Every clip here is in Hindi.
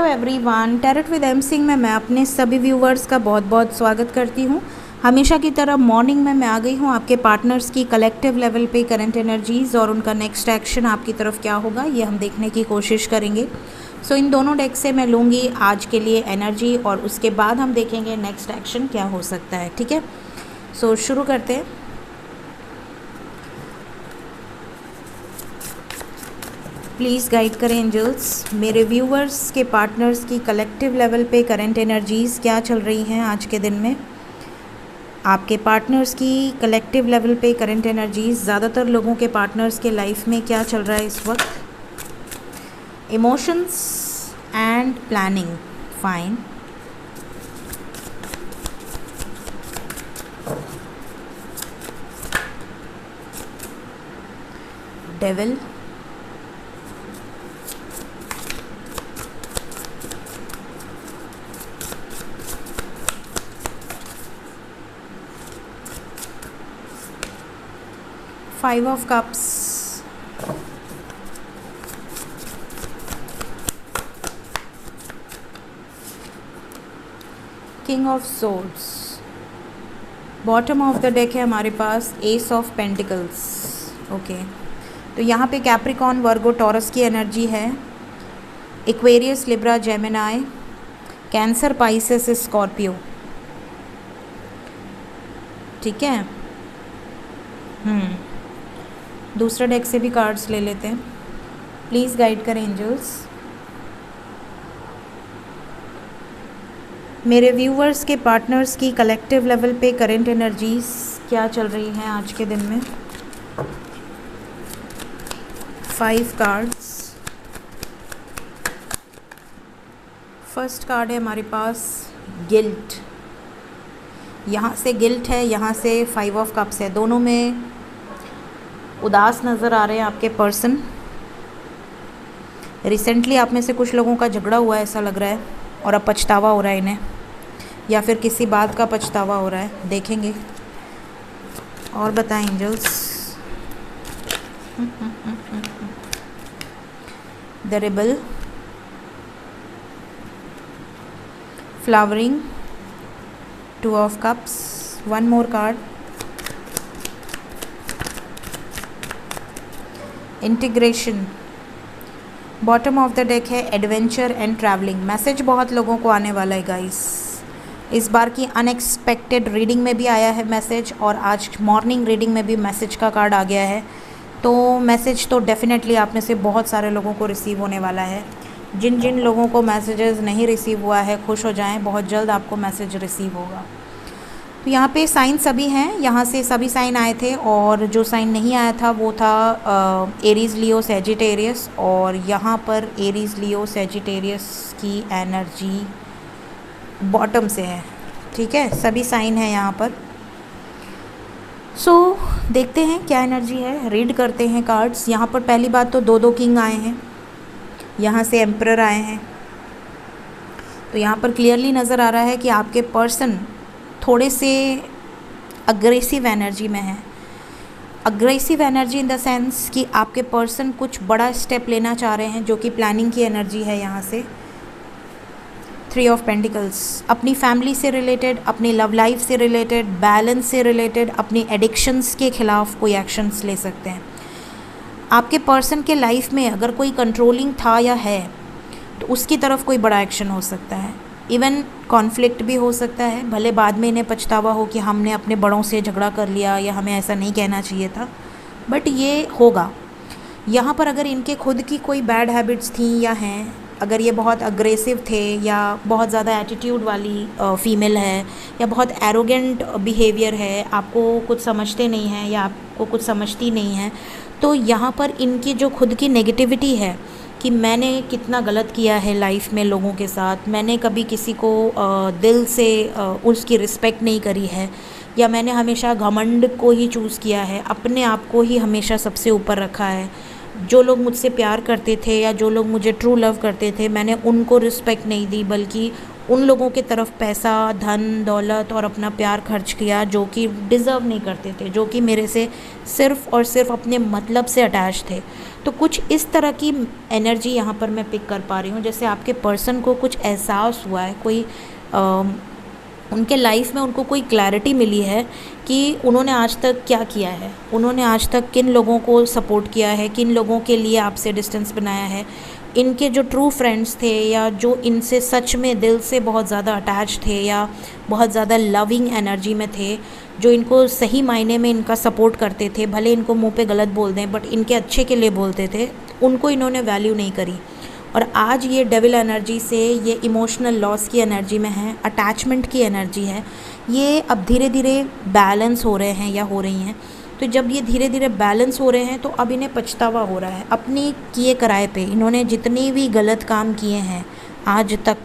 Everyone, tarot with M Singh में मैं अपने सभी व्यूवर्स का बहुत बहुत स्वागत करती हूँ। हमेशा की तरह मॉर्निंग में मैं आ गई हूँ आपके पार्टनर्स की कलेक्टिव लेवल पे करंट एनर्जीज़ और उनका नेक्स्ट एक्शन आपकी तरफ क्या होगा ये हम देखने की कोशिश करेंगे। सो इन दोनों डेक से मैं लूँगी आज के लिए एनर्जी और उसके बाद हम देखेंगे नेक्स्ट एक्शन क्या हो सकता है। ठीक है, सो शुरू करते हैं। प्लीज़ गाइड करें एंजल्स मेरे व्यूवर्स के पार्टनर्स की कलेक्टिव लेवल पे करंट एनर्जीज़ क्या चल रही हैं आज के दिन में। आपके पार्टनर्स की कलेक्टिव लेवल पे करंट एनर्जीज़, ज़्यादातर लोगों के पार्टनर्स के लाइफ में क्या चल रहा है इस वक्त। Emotions and planning, fine. Devil, Five of Cups, King of Swords, bottom of the deck है हमारे पास एस ऑफ पेंटिकल्स। ओके, तो यहाँ पे कैप्रिकॉन, वर्गो, टॉरस की एनर्जी है। Aquarius, Libra, Gemini, cancer, Pisces, Scorpio. ठीक है, दूसरा डेक से भी कार्ड्स ले लेते हैं। प्लीज़ गाइड करें एंजल्स मेरे व्यूवर्स के पार्टनर्स की कलेक्टिव लेवल पे करंट एनर्जीज क्या चल रही हैं आज के दिन में। 5 कार्ड्स। फर्स्ट कार्ड है हमारे पास गिल्ट। यहाँ से गिल्ट है, यहाँ से 5 ऑफ कप्स है। दोनों में उदास नज़र आ रहे हैं आपके पर्सन। रिसेंटली आप में से कुछ लोगों का झगड़ा हुआ है ऐसा लग रहा है और अब पछतावा हो रहा है इन्हें, या फिर किसी बात का पछतावा हो रहा है, देखेंगे। और बताएं angels. The rebel, flowering, 2 of cups, 1 more card, integration. Bottom of the deck है एडवेंचर एंड ट्रैवलिंग। मैसेज बहुत लोगों को आने वाला है गाइस। इस बार की अनएक्सपेक्टेड रीडिंग में भी आया है मैसेज और आज मॉर्निंग रीडिंग में भी मैसेज का कार्ड आ गया है। तो मैसेज तो डेफिनेटली आप में से बहुत सारे लोगों को रिसीव होने वाला है। जिन जिन लोगों को मैसेजेस नहीं रिसीव हुआ है खुश हो जाएं, बहुत जल्द आपको मैसेज रिसीव होगा। तो यहाँ पे साइन सभी हैं, यहाँ से सभी साइन आए थे और जो साइन नहीं आया था वो था एरीज़, लियो, सेजिटेरियस। और यहाँ पर एरीज़, लियो, सेजिटेरियस की एनर्जी बॉटम से है। ठीक है, सभी साइन हैं यहाँ पर। सो देखते हैं क्या एनर्जी है, रीड करते हैं कार्ड्स। यहाँ पर पहली बात तो 2 किंग आए हैं, यहाँ से एम्परर आए हैं। तो यहाँ पर क्लियरली नज़र आ रहा है कि आपके पर्सन थोड़े से अग्रेसिव एनर्जी में है। Aggressive energy in the sense कि आपके पर्सन कुछ बड़ा स्टेप लेना चाह रहे हैं, जो कि प्लानिंग की एनर्जी है। यहाँ से 3 ऑफ पेंटिकल्स, अपनी फैमिली से रिलेटेड, अपनी लव लाइफ से रिलेटेड, बैलेंस से रिलेटेड, अपनी एडिक्शंस के खिलाफ कोई एक्शंस ले सकते हैं। आपके पर्सन के लाइफ में अगर कोई कंट्रोलिंग था या है तो उसकी तरफ कोई बड़ा एक्शन हो सकता है। इवन कॉन्फ्लिक्ट भी हो सकता है, भले बाद में इन्हें पछतावा हो कि हमने अपने बड़ों से झगड़ा कर लिया या हमें ऐसा नहीं कहना चाहिए था, बट ये होगा। यहाँ पर अगर इनके खुद की कोई बैड हैबिट्स थी या हैं, अगर ये बहुत अग्रेसिव थे या बहुत ज़्यादा एटीट्यूड वाली फीमेल है या बहुत एरोगेंट बिहेवियर है, आपको कुछ समझते नहीं हैं या आपको कुछ समझती नहीं है, तो यहाँ पर इनकी जो खुद की नेगेटिविटी है कि मैंने कितना गलत किया है लाइफ में लोगों के साथ, मैंने कभी किसी को दिल से उसकी रिस्पेक्ट नहीं करी है, या मैंने हमेशा घमंड को ही चूज़ किया है, अपने आप को ही हमेशा सबसे ऊपर रखा है। जो लोग मुझसे प्यार करते थे या जो लोग मुझे ट्रू लव करते थे, मैंने उनको रिस्पेक्ट नहीं दी, बल्कि उन लोगों के तरफ पैसा, धन दौलत और अपना प्यार खर्च किया जो कि डिज़र्व नहीं करते थे, जो कि मेरे से सिर्फ़ और सिर्फ अपने मतलब से अटैच थे। तो कुछ इस तरह की एनर्जी यहाँ पर मैं पिक कर पा रही हूँ, जैसे आपके पर्सन को कुछ एहसास हुआ है, कोई उनके लाइफ में उनको कोई क्लैरिटी मिली है कि उन्होंने आज तक क्या किया है, उन्होंने आज तक किन लोगों को सपोर्ट किया है, किन लोगों के लिए आपसे डिस्टेंस बनाया है, इनके जो ट्रू फ्रेंड्स थे या जो इनसे सच में दिल से बहुत ज़्यादा अटैच थे या बहुत ज़्यादा लविंग एनर्जी में थे, जो इनको सही मायने में इनका सपोर्ट करते थे, भले इनको मुंह पे गलत बोल दें बट इनके अच्छे के लिए बोलते थे, उनको इन्होंने वैल्यू नहीं करी। और आज ये डेविल एनर्जी से, ये इमोशनल लॉस की एनर्जी में है, अटैचमेंट की एनर्जी है, ये अब धीरे धीरे बैलेंस हो रहे हैं या हो रही हैं। तो जब ये धीरे धीरे बैलेंस हो रहे हैं तो अब इन्हें पछतावा हो रहा है अपनी किए कराए पे। इन्होंने जितने भी गलत काम किए हैं आज तक,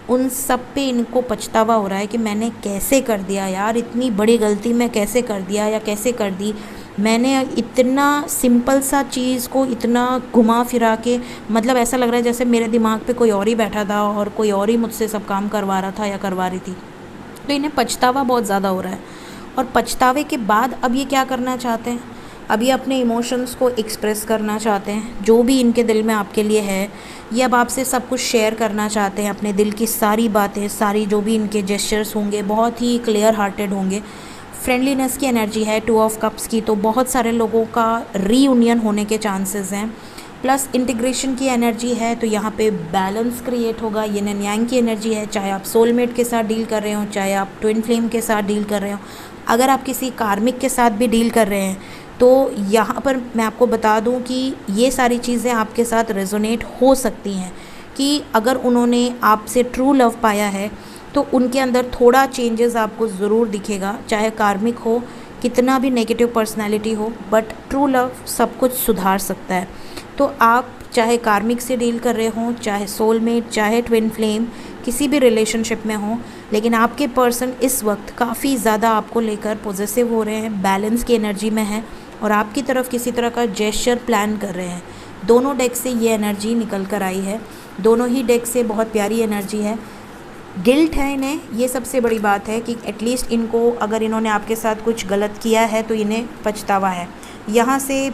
उन सब पे इनको पछतावा हो रहा है कि मैंने कैसे कर दिया यार, इतनी बड़ी गलती मैं कैसे कर दिया या कैसे कर दी, मैंने इतना सिंपल सा चीज़ को इतना घुमा फिरा के, मतलब ऐसा लग रहा है जैसे मेरे दिमाग पे कोई और ही बैठा था और कोई और ही मुझसे सब काम करवा रहा था या करवा रही थी। तो इन्हें पछतावा बहुत ज़्यादा हो रहा है। और पछतावे के बाद अब ये क्या करना चाहते हैं, अब ये अपने इमोशंस को एक्सप्रेस करना चाहते हैं, जो भी इनके दिल में आपके लिए है, ये अब आपसे सब कुछ शेयर करना चाहते हैं, अपने दिल की सारी बातें, सारी जो भी इनके जेस्चर्स होंगे बहुत ही क्लियर हार्टेड होंगे। फ्रेंडलीनेस की एनर्जी है 2 ऑफ कप्स की, तो बहुत सारे लोगों का रीयूनियन होने के चांसेस हैं। प्लस इंटीग्रेशन की एनर्जी है, तो यहाँ पे बैलेंस क्रिएट होगा। यिन एंड यांग की एनर्जी है, चाहे आप सोलमेट के साथ डील कर रहे हो, चाहे आप ट्विन फ्लेम के साथ डील कर रहे हो, अगर आप किसी कार्मिक के साथ भी डील कर रहे हैं, तो यहाँ पर मैं आपको बता दूँ कि ये सारी चीज़ें आपके साथ रेजोनेट हो सकती हैं कि अगर उन्होंने आपसे ट्रू लव पाया है तो उनके अंदर थोड़ा चेंजेस आपको ज़रूर दिखेगा, चाहे कार्मिक हो, कितना भी नेगेटिव पर्सनैलिटी हो, बट ट्रू लव सब कुछ सुधार सकता है। तो आप चाहे कार्मिक से डील कर रहे हों, चाहे सोलमेट, चाहे ट्विन फ्लेम, किसी भी रिलेशनशिप में हो, लेकिन आपके पर्सन इस वक्त काफ़ी ज़्यादा आपको लेकर पॉजिटिव हो रहे हैं, बैलेंस की एनर्जी में है और आपकी तरफ किसी तरह का जेस्चर प्लान कर रहे हैं। दोनों डेक से ये एनर्जी निकल कर आई है, दोनों ही डेक से बहुत प्यारी एनर्जी है। गिल्ट है इन्हें, ये सबसे बड़ी बात है कि एटलीस्ट इनको, अगर इन्होंने आपके साथ कुछ गलत किया है तो इन्हें पछतावा है। यहाँ से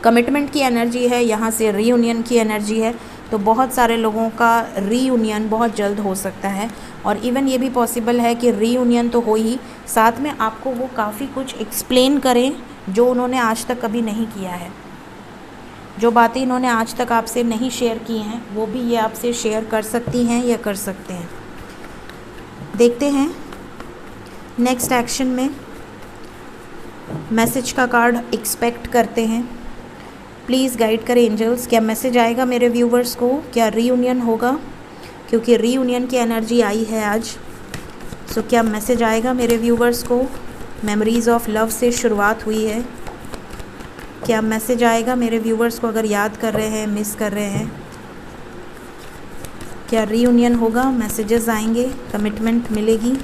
कमिटमेंट की एनर्जी है, यहाँ से रीयूनियन की एनर्जी है, तो बहुत सारे लोगों का रीयूनियन बहुत जल्द हो सकता है। और इवन ये भी पॉसिबल है कि रीयूनियन तो हो ही, साथ में आपको वो काफ़ी कुछ एक्सप्लेन करें जो उन्होंने आज तक कभी नहीं किया है, जो बातें इन्होंने आज तक आपसे नहीं शेयर की हैं वो भी ये आपसे शेयर कर सकती हैं या कर सकते हैं। देखते हैं नेक्स्ट एक्शन में मैसेज का कार्ड एक्सपेक्ट करते हैं। प्लीज़ गाइड करें एंजल्स, क्या मैसेज आएगा मेरे व्यूवर्स को, क्या रीयूनियन होगा, क्योंकि रीयूनियन की एनर्जी आई है आज। सो क्या मैसेज आएगा मेरे व्यूवर्स को, मेमोरीज़ ऑफ लव से शुरुआत हुई है, क्या मैसेज आएगा मेरे व्यूवर्स को, अगर याद कर रहे हैं, मिस कर रहे हैं, क्या रीयूनियन होगा, मैसेजेस आएंगे, कमिटमेंट मिलेगी।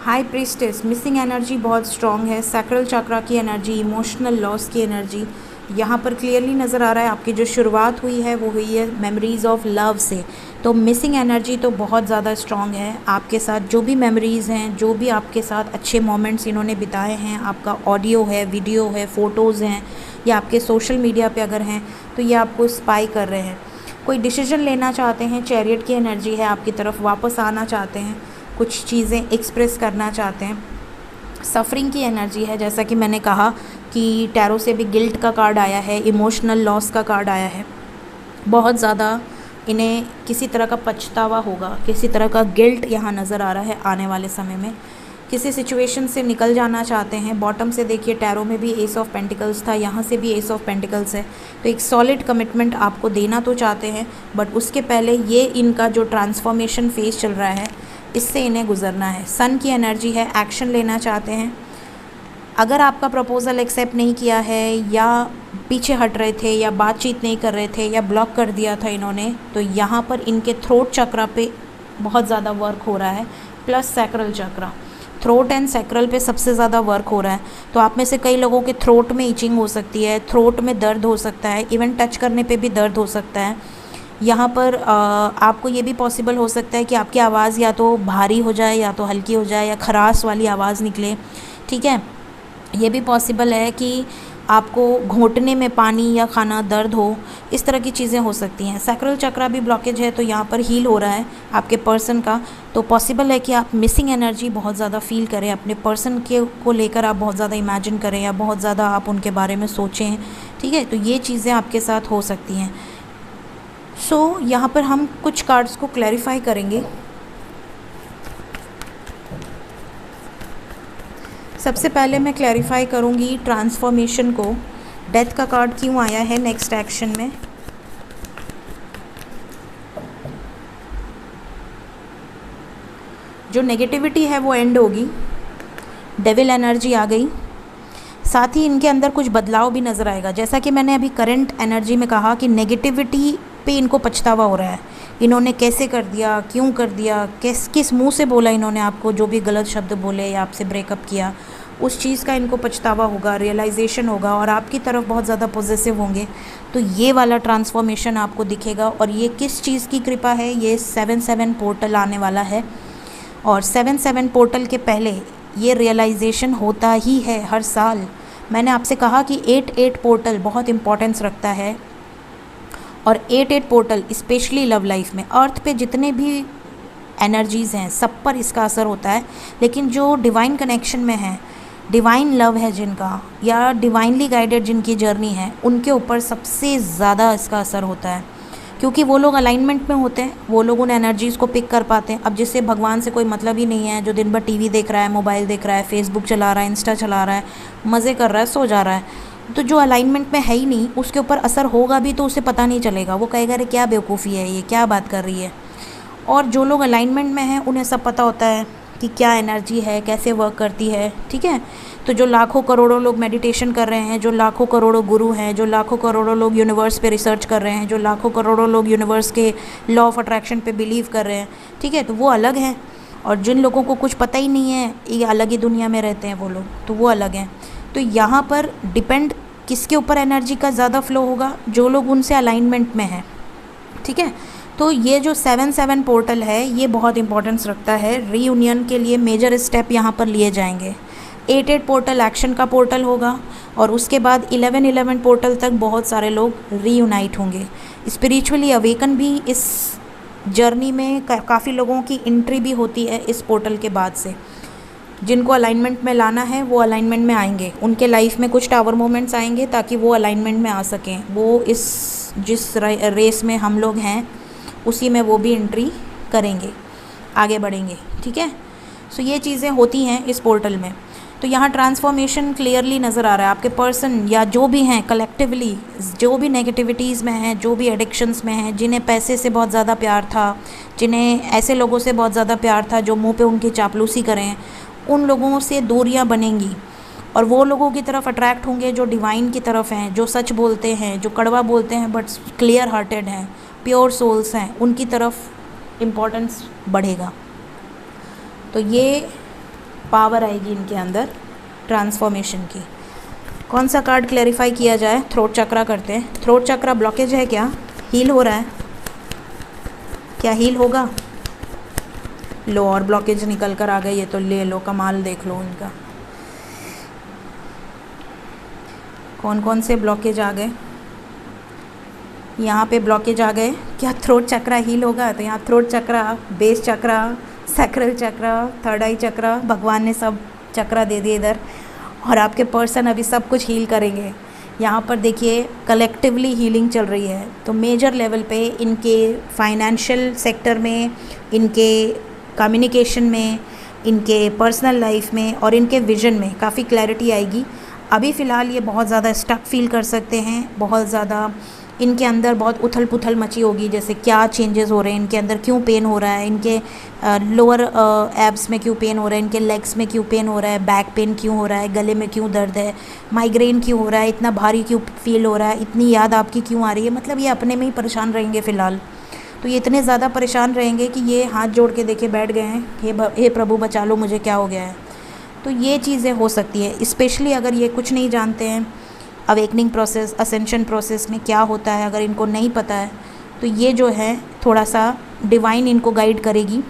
हाई प्रीस्टेस, मिसिंग एनर्जी बहुत स्ट्रॉन्ग है, सैक्रल चक्रा की एनर्जी, इमोशनल लॉस की एनर्जी यहाँ पर क्लियरली नज़र आ रहा है। आपकी जो शुरुआत हुई है वो हुई है मेमोरीज़ ऑफ लव से, तो मिसिंग एनर्जी तो बहुत ज़्यादा स्ट्रॉन्ग है। आपके साथ जो भी मेमोरीज़ हैं, जो भी आपके साथ अच्छे मोमेंट्स इन्होंने बिताए हैं, आपका ऑडियो है, वीडियो है, फ़ोटोज़ हैं, या आपके सोशल मीडिया पे अगर हैं तो ये आपको स्पाई कर रहे हैं। कोई डिसीजन लेना चाहते हैं, चैरियट की एनर्जी है, आपकी तरफ वापस आना चाहते हैं, कुछ चीज़ें एक्सप्रेस करना चाहते हैं। सफरिंग की एनर्जी है, जैसा कि मैंने कहा कि टैरो से भी गिल्ट का कार्ड आया है, इमोशनल लॉस का कार्ड आया है। बहुत ज़्यादा इन्हें किसी तरह का पछतावा होगा, किसी तरह का गिल्ट यहाँ नज़र आ रहा है आने वाले समय में। किसी सिचुएशन से निकल जाना चाहते हैं। बॉटम से देखिए टैरो में भी एस ऑफ पेंटिकल्स था, यहाँ से भी एस ऑफ पेंटिकल्स है, तो एक सॉलिड कमिटमेंट आपको देना तो चाहते हैं, बट उसके पहले ये इनका जो ट्रांसफॉर्मेशन फेज चल रहा है इससे इन्हें गुजरना है। सन की एनर्जी है, एक्शन लेना चाहते हैं। अगर आपका प्रपोज़ल एक्सेप्ट नहीं किया है, या पीछे हट रहे थे, या बातचीत नहीं कर रहे थे, या ब्लॉक कर दिया था इन्होंने, तो यहाँ पर इनके थ्रोट चक्रा पे बहुत ज़्यादा वर्क हो रहा है, plus sacral chakra. Throat and sacral पे सबसे ज़्यादा वर्क हो रहा है। तो आप में से कई लोगों के थ्रोट में इचिंग हो सकती है, थ्रोट में दर्द हो सकता है, इवन टच करने पे भी दर्द हो सकता है। यहाँ पर आपको ये भी पॉसिबल हो सकता है कि आपकी आवाज़ या तो भारी हो जाए या तो हल्की हो जाए या खराश वाली आवाज़ निकले, ठीक है। ये भी पॉसिबल है कि आपको घोंटने में पानी या खाना दर्द हो, इस तरह की चीज़ें हो सकती हैं। सैक्रल चक्रा भी ब्लॉकेज है तो यहाँ पर हील हो रहा है आपके पर्सन का, तो पॉसिबल है कि आप मिसिंग एनर्जी बहुत ज़्यादा फील करें, अपने पर्सन के को लेकर आप बहुत ज़्यादा इमेजिन करें या बहुत ज़्यादा आप उनके बारे में सोचें, ठीक है। तो ये चीज़ें आपके साथ हो सकती हैं। सो यहाँ पर हम कुछ कार्ड्स को क्लैरिफाई करेंगे। सबसे पहले मैं क्लैरिफाई करूँगी ट्रांसफॉर्मेशन को। डेथ का कार्ड क्यों आया है नेक्स्ट एक्शन में। जो नेगेटिविटी है वो एंड होगी, डेविल एनर्जी आ गई, साथ ही इनके अंदर कुछ बदलाव भी नज़र आएगा। जैसा कि मैंने अभी करंट एनर्जी में कहा कि नेगेटिविटी पे इनको पछतावा हो रहा है, इन्होंने कैसे कर दिया, क्यों कर दिया, किस मुंह से बोला इन्होंने आपको, जो भी गलत शब्द बोले या आपसे ब्रेकअप किया, उस चीज़ का इनको पछतावा होगा, रियलाइजेशन होगा और आपकी तरफ बहुत ज़्यादा पॉजिटिव होंगे। तो ये वाला ट्रांसफॉर्मेशन आपको दिखेगा। और ये किस चीज़ की कृपा है, ये 7/7 पोर्टल आने वाला है और 7/7 पोर्टल के पहले ये रियलाइजेशन होता ही है हर साल। मैंने आपसे कहा कि 8/8 पोर्टल बहुत इम्पोर्टेंस रखता है और 8/8 पोर्टल स्पेशली लव लाइफ में, अर्थ पे जितने भी एनर्जीज़ हैं सब पर इसका असर होता है। लेकिन जो डिवाइन कनेक्शन में है, डिवाइन लव है जिनका, या डिवाइनली गाइडेड जिनकी जर्नी है, उनके ऊपर सबसे ज़्यादा इसका असर होता है, क्योंकि वो लोग अलाइनमेंट में होते हैं, वो लोग उन एनर्जीज़ को पिक कर पाते हैं। अब जिससे भगवान से कोई मतलब ही नहीं है, जो दिन भर टीवी देख रहा है, मोबाइल देख रहा है, फेसबुक चला रहा है, इंस्टा चला रहा है, मज़े कर रहा है, सो जा रहा है, तो जो अलाइनमेंट में है ही नहीं, उसके ऊपर असर होगा भी तो उसे पता नहीं चलेगा। वो कहेगा अरे क्या बेवकूफ़ी है, ये क्या बात कर रही है। और जो लोग अलाइनमेंट में हैं उन्हें सब पता होता है कि क्या एनर्जी है, कैसे वर्क करती है, ठीक है। तो जो लाखों करोड़ों लोग मेडिटेशन कर रहे हैं, जो लाखों करोड़ों गुरु हैं, जो लाखों करोड़ों लोग यूनिवर्स पे रिसर्च कर रहे हैं, जो लाखों करोड़ों लोग यूनिवर्स के लॉ ऑफ अट्रैक्शन पे बिलीव कर रहे हैं, ठीक है, तो वो अलग हैं। और जिन लोगों को कुछ पता ही नहीं है, ये अलग ही दुनिया में रहते हैं वो लोग, तो वो अलग हैं। तो यहाँ पर डिपेंड किसके ऊपर एनर्जी का ज़्यादा फ्लो होगा, जो लोग उनसे अलाइनमेंट में हैं, ठीक है। तो ये जो 7/7 पोर्टल है ये बहुत इंपॉर्टेंस रखता है। रीयूनियन के लिए मेजर स्टेप यहाँ पर लिए जाएंगे। 8/8 पोर्टल एक्शन का पोर्टल होगा और उसके बाद 11/11 पोर्टल तक बहुत सारे लोग रीयूनाइट होंगे। स्पिरिचुअली अवेकन भी इस जर्नी में काफ़ी लोगों की एंट्री भी होती है इस पोर्टल के बाद से। जिनको अलाइनमेंट में लाना है वो अलाइनमेंट में आएंगे, उनके लाइफ में कुछ टावर मोमेंट्स आएंगे ताकि वो अलाइनमेंट में आ सकें। वो इस जिस रेस में हम लोग हैं उसी में वो भी एंट्री करेंगे, आगे बढ़ेंगे, ठीक है। सो ये चीज़ें होती हैं इस पोर्टल में। तो यहाँ ट्रांसफॉर्मेशन क्लियरली नज़र आ रहा है। आपके पर्सन या जो भी हैं कलेक्टिवली, जो भी नेगेटिविटीज़ में हैं, जो भी एडिक्शंस में हैं, जिन्हें पैसे से बहुत ज़्यादा प्यार था, जिन्हें ऐसे लोगों से बहुत ज़्यादा प्यार था जो मुंह पे उनकी चापलूसी करें, उन लोगों से दूरियां बनेंगी और वो लोगों की तरफ अट्रैक्ट होंगे जो डिवाइन की तरफ हैं, जो सच बोलते हैं, जो कड़वा बोलते हैं बट क्लियर हार्टेड हैं, प्योर सोल्स हैं, उनकी तरफ इम्पोर्टेंस बढ़ेगा। तो ये पावर आएगी इनके अंदर ट्रांसफॉर्मेशन की। कौन सा कार्ड क्लैरिफाई किया जाए? थ्रोट चक्रा करते हैं। थ्रोट चक्रा ब्लॉकेज है क्या? हील हो रहा है क्या? हील होगा? लो, और ब्लॉकेज निकल कर आ गई, ये तो ले लो, कमाल देख लो इनका। कौन कौन से ब्लॉकेज आ गए? यहाँ पे ब्लॉकेज आ गए। क्या थ्रोट चक्रा हील होगा? तो यहाँ थ्रोट चक्रा, बेस चक्रा, सैक्रल चक्रा, थर्ड आई चक्रा, भगवान ने सब चक्रा दे दिए इधर और आपके पर्सन अभी सब कुछ हील करेंगे। यहाँ पर देखिए कलेक्टिवली हीलिंग चल रही है। तो मेजर लेवल पे इनके फाइनेंशियल सेक्टर में, इनके कम्युनिकेशन में, इनके पर्सनल लाइफ में और इनके विजन में काफ़ी क्लैरिटी आएगी। अभी फ़िलहाल ये बहुत ज़्यादा स्टक फील कर सकते हैं, बहुत ज़्यादा इनके अंदर बहुत उथल पुथल मची होगी, जैसे क्या चेंजेस हो रहे हैं इनके अंदर, क्यों पेन हो रहा है, इनके लोअर एब्स में क्यों पेन हो रहा है, इनके लेग्स में क्यों पेन हो रहा है, बैक पेन क्यों हो रहा है, गले में क्यों दर्द है, माइग्रेन क्यों हो रहा है, इतना भारी क्यों फील हो रहा है, इतनी याद आपकी क्यों आ रही है। मतलब ये अपने में ही परेशान रहेंगे फ़िलहाल। तो ये इतने ज़्यादा परेशान रहेंगे कि ये हाथ जोड़ के देखे बैठ गए हैं, हे प्रभु बचा लो, मुझे क्या हो गया है। तो ये चीज़ें हो सकती है, स्पेशली अगर ये कुछ नहीं जानते हैं अवेकनिंग प्रोसेस, असेंशन प्रोसेस में क्या होता है, अगर इनको नहीं पता है तो ये जो है थोड़ा सा डिवाइन इनको गाइड करेगी,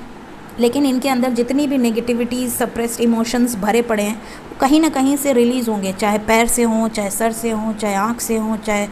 लेकिन इनके अंदर जितनी भी नेगेटिविटीज़, सप्रेस्ड इमोशंस भरे पड़े हैं वो कहीं ना कहीं से रिलीज़ होंगे, चाहे पैर से हों, चाहे सर से हों, चाहे आँख से हों, चाहे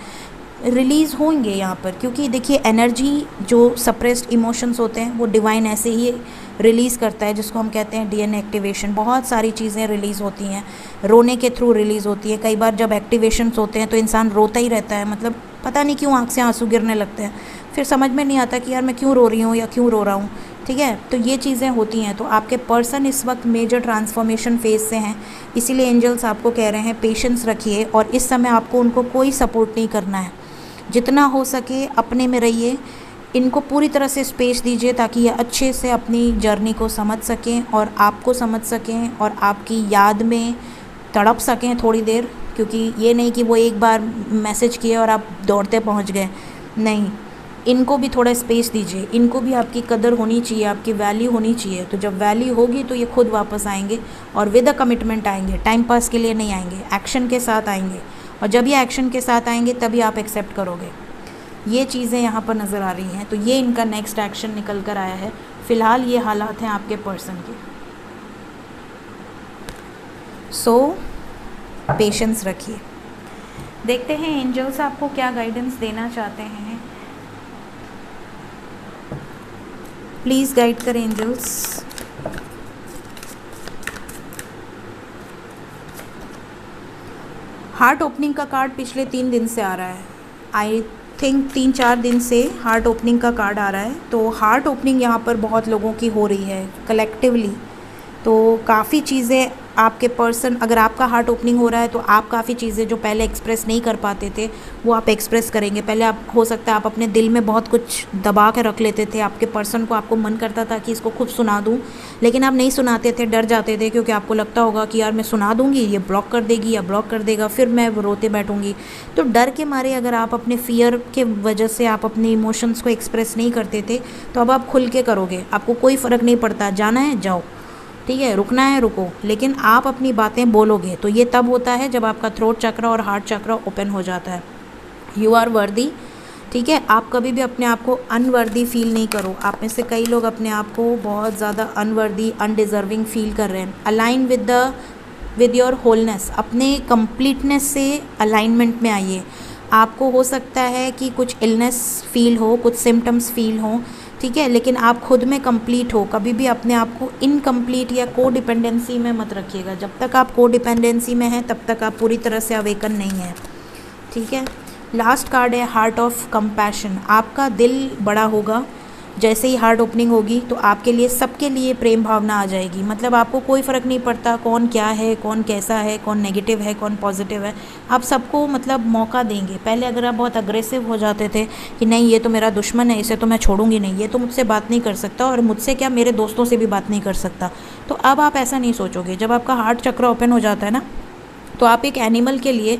रिलीज़ होंगे यहाँ पर। क्योंकि देखिए एनर्जी, जो सप्रेस्ड इमोशंस होते हैं वो डिवाइन ऐसे ही रिलीज़ करता है, जिसको हम कहते हैं डीएनए एक्टिवेशन। बहुत सारी चीज़ें रिलीज़ होती हैं, रोने के थ्रू रिलीज़ होती है। कई बार जब एक्टिवेशंस होते हैं तो इंसान रोता ही रहता है, मतलब पता नहीं क्यों आँख से आंसू गिरने लगते हैं, फिर समझ में नहीं आता कि यार मैं क्यों रो रही हूँ या क्यों रो रहा हूँ। ठीक है, तो ये चीज़ें होती हैं। तो आपके पर्सन इस वक्त मेजर ट्रांसफॉर्मेशन फेज़ से हैं, इसीलिए एंजल्स आपको कह रहे हैं पेशेंस रखिए, और इस समय आपको उनको कोई सपोर्ट नहीं करना है। जितना हो सके अपने में रहिए, इनको पूरी तरह से स्पेस दीजिए ताकि ये अच्छे से अपनी जर्नी को समझ सकें और आपको समझ सकें और आपकी याद में तड़प सकें थोड़ी देर। क्योंकि ये नहीं कि वो एक बार मैसेज किए और आप दौड़ते पहुंच गए, नहीं, इनको भी थोड़ा स्पेस दीजिए, इनको भी आपकी कदर होनी चाहिए, आपकी वैल्यू होनी चाहिए। तो जब वैल्यू होगी तो ये खुद वापस आएंगे और विद अ कमिटमेंट आएंगे, टाइम पास के लिए नहीं आएंगे, एक्शन के साथ आएंगे। और जब ये एक्शन के साथ आएंगे तभी आप एक्सेप्ट करोगे। ये चीज़ें यहाँ पर नज़र आ रही हैं। तो ये इनका नेक्स्ट एक्शन निकल कर आया है। फ़िलहाल ये हालात हैं आपके पर्सन के। सो पेशेंस रखिए। देखते हैं एंजल्स आपको क्या गाइडेंस देना चाहते हैं। प्लीज़ गाइड करें एंजल्स। हार्ट ओपनिंग का कार्ड पिछले 3 दिन से आ रहा है। आई थिंक 3-4 दिन से हार्ट ओपनिंग का कार्ड आ रहा है। तो हार्ट ओपनिंग यहाँ पर बहुत लोगों की हो रही है कलेक्टिवली। तो काफ़ी चीज़ें आपके पर्सन, अगर आपका हार्ट ओपनिंग हो रहा है तो आप काफ़ी चीज़ें जो पहले एक्सप्रेस नहीं कर पाते थे वो आप एक्सप्रेस करेंगे। पहले आप, हो सकता है आप अपने दिल में बहुत कुछ दबा के रख लेते थे, आपके पर्सन को आपको मन करता था कि इसको खूब सुना दूं, लेकिन आप नहीं सुनाते थे, डर जाते थे, क्योंकि आपको लगता होगा कि यार मैं सुना दूंगी, ये ब्लॉक कर देगी या ब्लॉक कर देगा, फिर मैं रोते बैठूंगी। तो डर के मारे अगर आप अपने फियर के वजह से आप अपने इमोशंस को एक्सप्रेस नहीं करते थे, तो अब आप खुल के करोगे, आपको कोई फ़र्क नहीं पड़ता, जाना है जाओ, ठीक है, रुकना है रुको, लेकिन आप अपनी बातें बोलोगे। तो ये तब होता है जब आपका थ्रोट चक्र और हार्ट चक्र ओपन हो जाता है। यू आर वर्दी, ठीक है। आप कभी भी अपने आप को अनवर्दी फील नहीं करो। आप में से कई लोग अपने आप को बहुत ज़्यादा अनवर्दी, अनडिज़र्विंग फील कर रहे हैं। अलाइन विद योर होलनेस, अपने कंप्लीटनेस से अलाइनमेंट में आइए। आपको हो सकता है कि कुछ इलनेस फील हो, कुछ सिम्टम्स फील हो, ठीक है, लेकिन आप खुद में कंप्लीट हो। कभी भी अपने आप को इनकम्प्लीट या को डिपेंडेंसी में मत रखिएगा। जब तक आप को डिपेंडेंसी में हैं तब तक आप पूरी तरह से अवेकन नहीं हैं, ठीक है। लास्ट कार्ड है हार्ट ऑफ कंपैशन। आपका दिल बड़ा होगा, जैसे ही हार्ट ओपनिंग होगी तो आपके लिए, सबके लिए प्रेम भावना आ जाएगी। मतलब आपको कोई फ़र्क नहीं पड़ता कौन क्या है, कौन कैसा है, कौन नेगेटिव है, कौन पॉजिटिव है, आप सबको मतलब मौका देंगे। पहले अगर आप बहुत अग्रेसिव हो जाते थे कि नहीं ये तो मेरा दुश्मन है, इसे तो मैं छोड़ूंगी नहीं, ये तो मुझसे बात नहीं कर सकता, और मुझसे क्या मेरे दोस्तों से भी बात नहीं कर सकता, तो अब आप ऐसा नहीं सोचोगे। जब आपका हार्ट चक्र ओपन हो जाता है ना, तो आप एक एनिमल के लिए,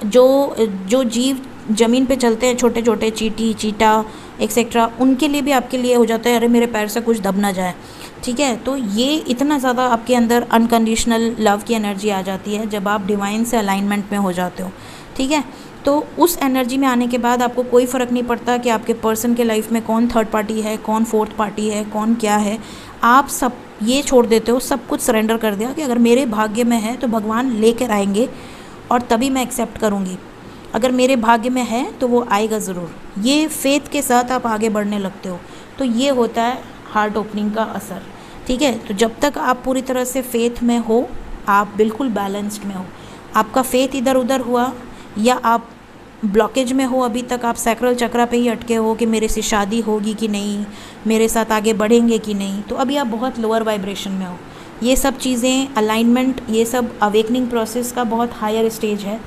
जो जीव ज़मीन पे चलते हैं, छोटे छोटे चींटी, चीता एक्सेट्रा, उनके लिए भी आपके लिए हो जाता है अरे मेरे पैर से कुछ दब ना जाए, ठीक है। तो ये इतना ज़्यादा आपके अंदर अनकंडीशनल लव की एनर्जी आ जाती है जब आप डिवाइन से अलाइनमेंट में हो जाते हो, ठीक है। तो उस एनर्जी में आने के बाद आपको कोई फ़र्क नहीं पड़ता कि आपके पर्सन के लाइफ में कौन थर्ड पार्टी है, कौन फोर्थ पार्टी है, कौन क्या है। आप सब ये छोड़ देते हो, सब कुछ सरेंडर कर दिया कि अगर मेरे भाग्य में है तो भगवान लेकर आएंगे और तभी मैं एक्सेप्ट करूँगी। अगर मेरे भाग्य में है तो वो आएगा ज़रूर। ये फेथ के साथ आप आगे बढ़ने लगते हो। तो ये होता है हार्ट ओपनिंग का असर, ठीक है। तो जब तक आप पूरी तरह से फेथ में हो, आप बिल्कुल बैलेंस्ड में हो। आपका फेथ इधर उधर हुआ या आप ब्लॉकेज में हो, अभी तक आप सैक्रल चक्र पे ही अटके हो कि मेरे से शादी होगी कि नहीं, मेरे साथ आगे बढ़ेंगे कि नहीं, तो अभी आप बहुत लोअर वाइब्रेशन में हो। ये सब चीज़ें, अलाइनमेंट, ये सब अवेकनिंग प्रोसेस का बहुत हायर स्टेज है।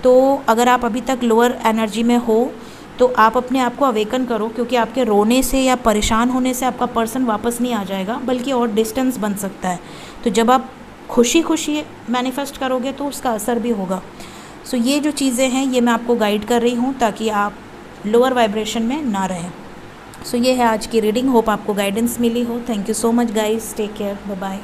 तो अगर आप अभी तक लोअर एनर्जी में हो तो आप अपने आप को अवेकन करो, क्योंकि आपके रोने से या परेशान होने से आपका पर्सन वापस नहीं आ जाएगा, बल्कि और डिस्टेंस बन सकता है। तो जब आप खुशी खुशी मैनिफेस्ट करोगे तो उसका असर भी होगा। सो ये जो चीज़ें हैं ये मैं आपको गाइड कर रही हूँ ताकि आप लोअर वाइब्रेशन में ना रहें। सो ये है आज की रीडिंग। होप आपको गाइडेंस मिली हो। Thank you so much guys, take care, bye bye.